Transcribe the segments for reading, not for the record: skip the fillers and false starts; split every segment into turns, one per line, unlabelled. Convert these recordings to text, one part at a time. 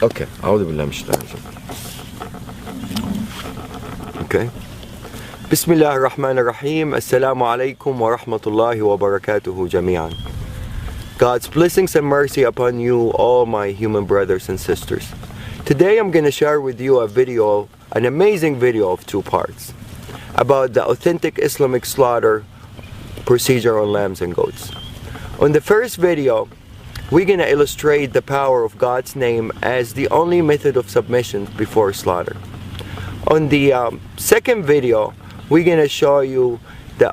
Okay. Okay. Bismillah ar-Rahman ar-Rahim. Assalamu alaikum wa rahmatullahi wa barakatuhu jami'an. God's blessings and mercy upon you, all my human brothers and sisters. Today I'm going to share with you a video, an amazing video of 2 parts, about the authentic Islamic slaughter procedure on lambs and goats. On the first video, we're going to illustrate the power of God's name as the only method of submission before slaughter. On the second video, we're going to show you the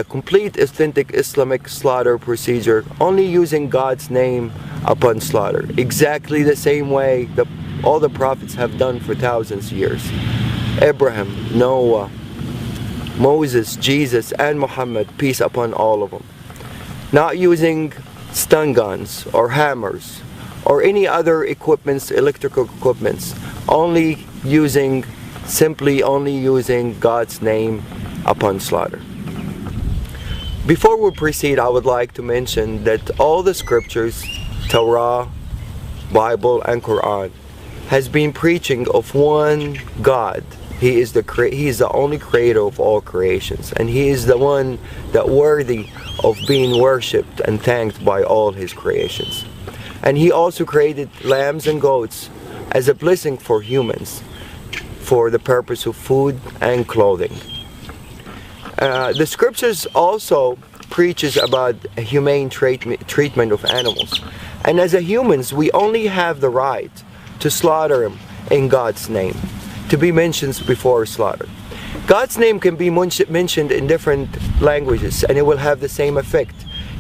complete authentic Islamic slaughter procedure, only using God's name upon slaughter, exactly the same way that all the prophets have done for thousands of years. Abraham, Noah, Moses, Jesus, and Muhammad, peace upon all of them. Not using stun guns or hammers or any other equipments, electrical equipments, simply only using God's name upon slaughter. Before we proceed, I would like to mention that all the scriptures, Torah, Bible, and Quran, has been preaching of one God. He is the only creator of all creations, and He is the one that worthy of being worshipped and thanked by all His creations. And He also created lambs and goats as a blessing for humans, for the purpose of food and clothing. The scriptures also preaches about a humane treatment of animals, and as humans we only have the right to slaughter them in God's name, to be mentioned before slaughter. God's name can be mentioned in different languages and it will have the same effect.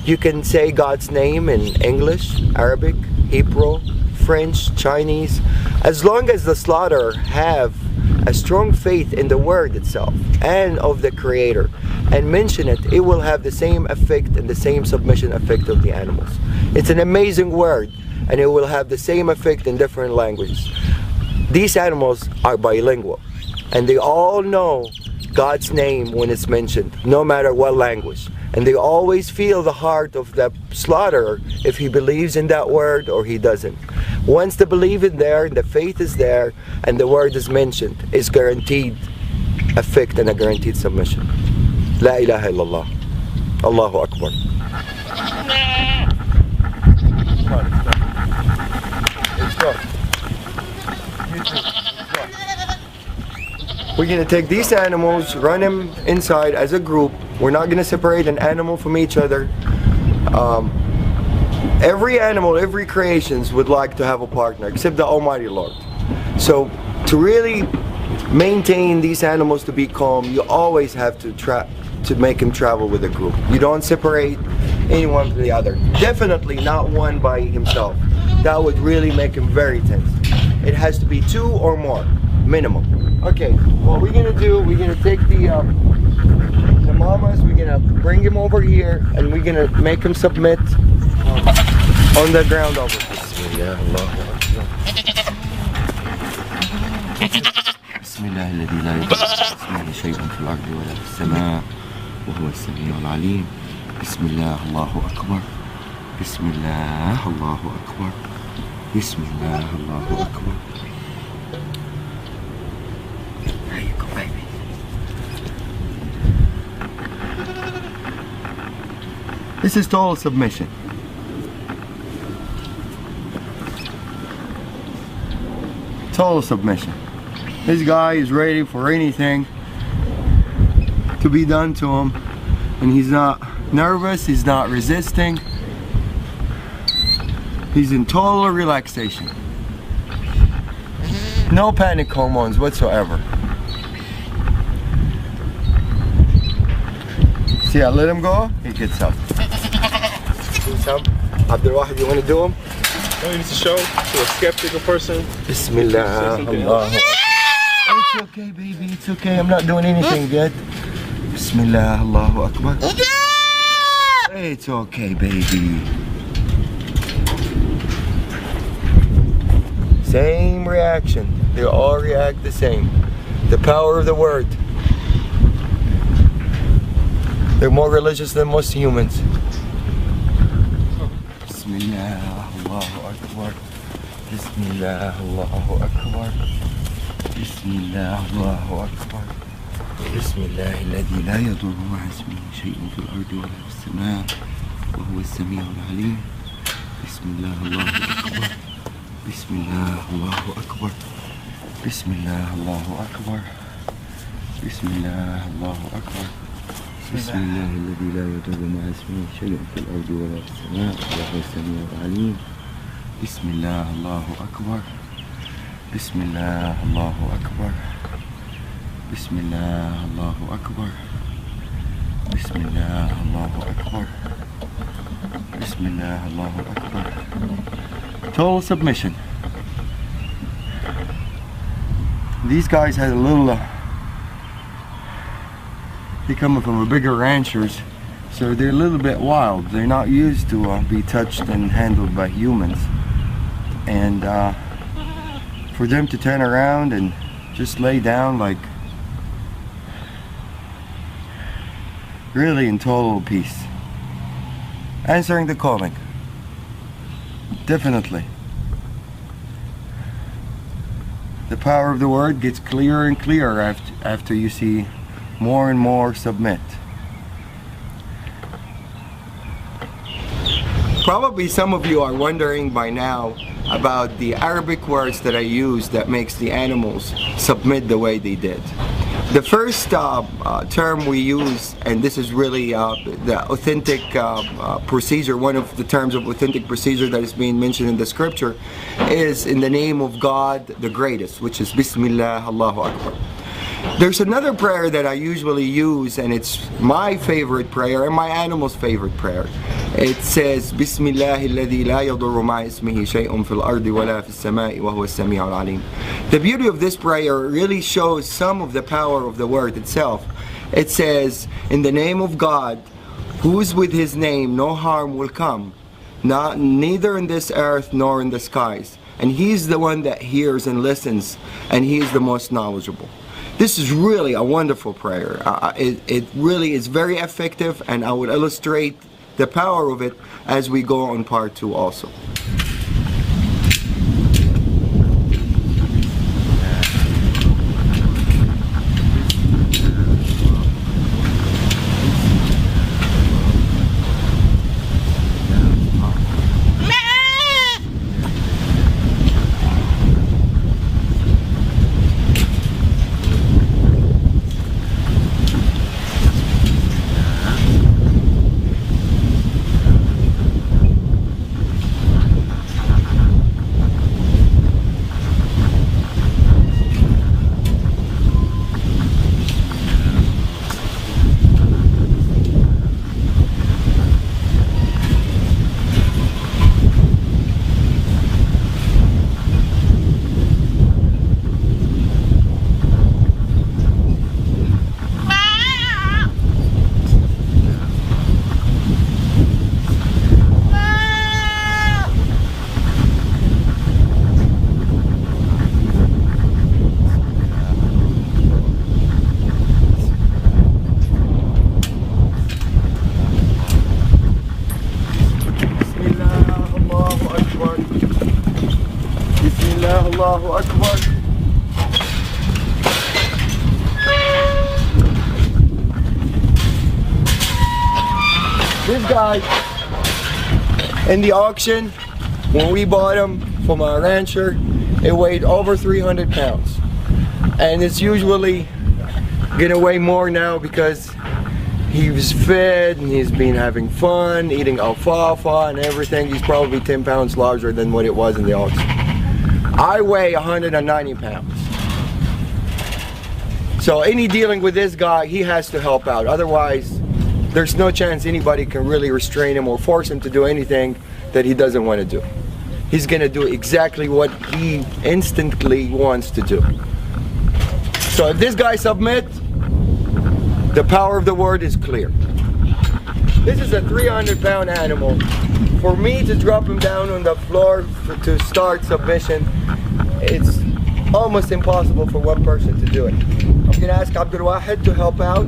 You can say God's name in English, Arabic, Hebrew, French, Chinese. As long as the slaughterer have a strong faith in the word itself and of the Creator and mention it, it will have the same effect and the same submission effect of the animals. It's an amazing word and it will have the same effect in different languages. These animals are bilingual and they all know God's name when it's mentioned, no matter what language. And they always feel the heart of the slaughterer if he believes in that word or he doesn't. Once the belief is there, the faith is there, and the word is mentioned, it's guaranteed effect and a guaranteed submission. La ilaha illallah. Allahu Akbar. Let's go. We're going to take these animals, run them inside as a group. We're not going to separate an animal from each other. Every animal, every creations would like to have a partner, except the Almighty Lord. So to really maintain these animals to be calm, you always have to make them travel with a group. You don't separate anyone from the other. Definitely not one by himself. That would really make him very tense. It has to be 2 or more, minimum. Okay, what we're gonna do, we're gonna take the mamas, we're gonna bring him over here, and we're gonna make him submit on the ground over here. بسم الله الذي لا يضر اسمه شيء في الأرض ولا في السماء وهو السميع العليم. بسم الله الله أكبر. بسم الله الله أكبر. بسم الله الله أكبر. There you go, baby. This is total submission. Total submission. This guy is ready for anything to be done to him, and he's not nervous, he's not resisting. He's in total relaxation. No panic hormones whatsoever. See, I let him go, he gets up. Do some. Abdul Wahid, you want to do him?
No, you need to show to a skeptical person.
Bismillah. Allah. It's okay, baby, it's okay. I'm not doing anything yet. Bismillah, Allahu Akbar. It's okay, baby. Same reaction. They all react the same. The power of the word. They're more religious than most humans. Bismillah, Allahu Akbar. بسم الله الله أكبر. بسم الله الله أكبر. بسم الله الذي لا يضر مع اسمه شيء في الأرض ولا في السماء وهو السميع العليم. بسم الله الله أكبر. بسم الله الله أكبر. بسم الله الله أكبر. بسم الله الله أكبر. بسم الله الذي لا يضر مع اسمه شيء في الأرض ولا في السماء وهو السميع العليم. بسم الله الله أكبر. بسم الله الله أكبر. بسم الله الله أكبر. بسم الله الله أكبر. بسم الله الله أكبر. Total submission. These guys had a little they're coming from a bigger ranchers, so they're a little bit wild. They're not used to be touched and handled by humans, and for them to turn around and just lay down like really in total peace, answering the calling. Definitely the power of the word gets clearer and clearer after you see more and more submit. Probably some of you are wondering by now about the Arabic words that I use that makes the animals submit the way they did. The first term we use, and this is really the authentic procedure, one of the terms of authentic procedure that is being mentioned in the scripture, is in the name of God the greatest, which is Bismillah Allahu Akbar. There's another prayer that I usually use, and it's my favorite prayer and my animal's favorite prayer. It says Bismillah الذي لا يضر مع اسمه شيء في الأرض ولا في السماء وهو السميع العليم. The beauty of this prayer really shows some of the power of the word itself. It says, in the name of God, who's with his name no harm will come, neither in this earth nor in the skies. And he's the one that hears and listens, and he is the most knowledgeable. This is really a wonderful prayer. It really is very effective, and I would illustrate the power of it as we go on part 2 also. Allahu Akbar. This guy in the auction, when we bought him from our rancher, it weighed over 300 pounds. And it's usually gonna weigh more now because he was fed and he's been having fun, eating alfalfa and everything. He's probably 10 pounds larger than what it was in the auction. I weigh 190 pounds. So any dealing with this guy, he has to help out. Otherwise, there's no chance anybody can really restrain him or force him to do anything that he doesn't want to do. He's gonna do exactly what he instantly wants to do. So if this guy submits, the power of the word is clear. This is a 300-pound animal. For me to drop him down on the floor to start submission, it's almost impossible for one person to do it. I'm gonna ask Abdul Wahid to help out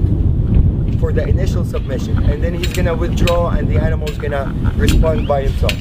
for the initial submission, and then he's gonna withdraw and the animal's gonna respond by himself.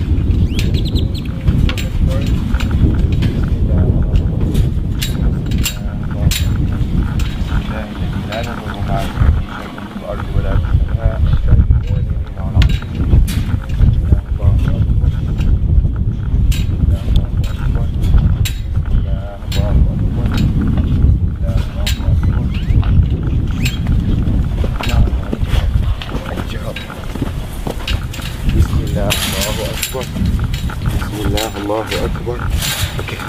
الله الله أكبر. بسم الله الله أكبر. Okay.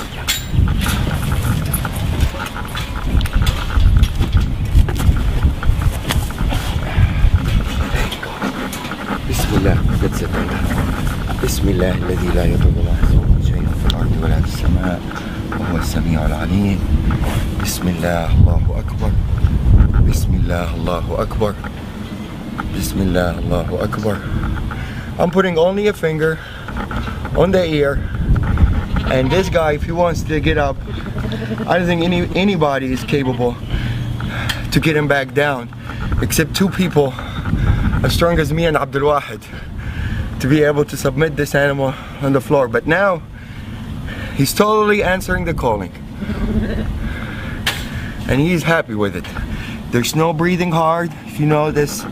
بسم الله. That's it. بسم الله الذي لا يضر مع اسمه شيء في الأرض ولا في السماء وهو السميع العليم. بسم الله الله أكبر. بسم الله الله أكبر. بسم الله الله أكبر. I'm putting only a finger on the ear, and this guy, if he wants to get up, I don't think anybody is capable to get him back down, except two people as strong as me and Abdul Wahid, to be able to submit this animal on the floor. But now he's totally answering the calling, and he's happy with it. There's no breathing hard. If you notice,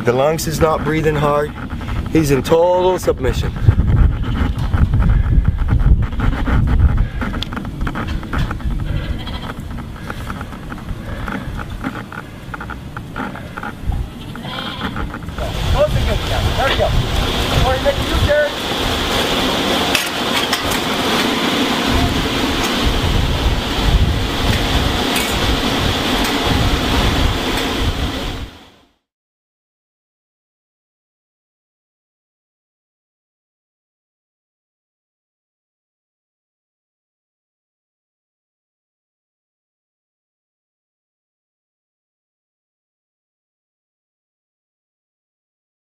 the lungs is not breathing hard. He's in total submission. There we go. Or make a U-turn.